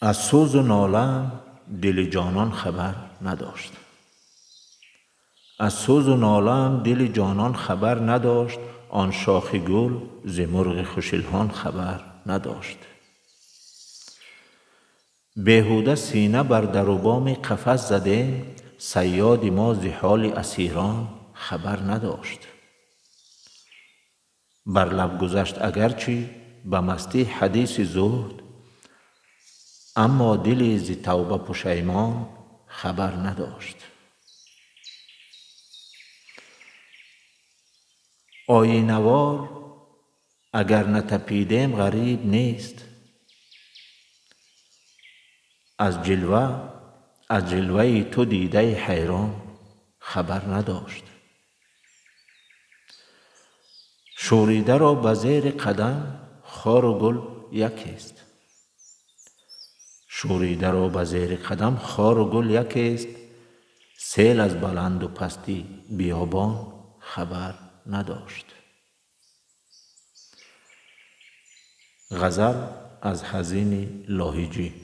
از سوز و نالم دل جانان خبر نداشت. از سوز و نالم دل جانان خبر نداشت. آن شاخ گل ز مرغ خوش الحان خبر نداشت. بیهوده سینه بر در و بام قفس زده، صیاد ما ز حال اسیران خبر نداشت. بر لب گذشت اگرچه به مستی حدیث زهد، اما دلی ز توبه پشیمان خبر نداشت. آیینه وار اگر نتپیدیم غریب نیست، از جلوه تو دیده حیران خبر نداشت. شوریده را به زیر قدم خار و گل یکیست. شوریده را به زیر قدم خار و گل یکیست. سیل از بلند و پستی بیابان خبر نداشت. غزل از حزین لاهیجی.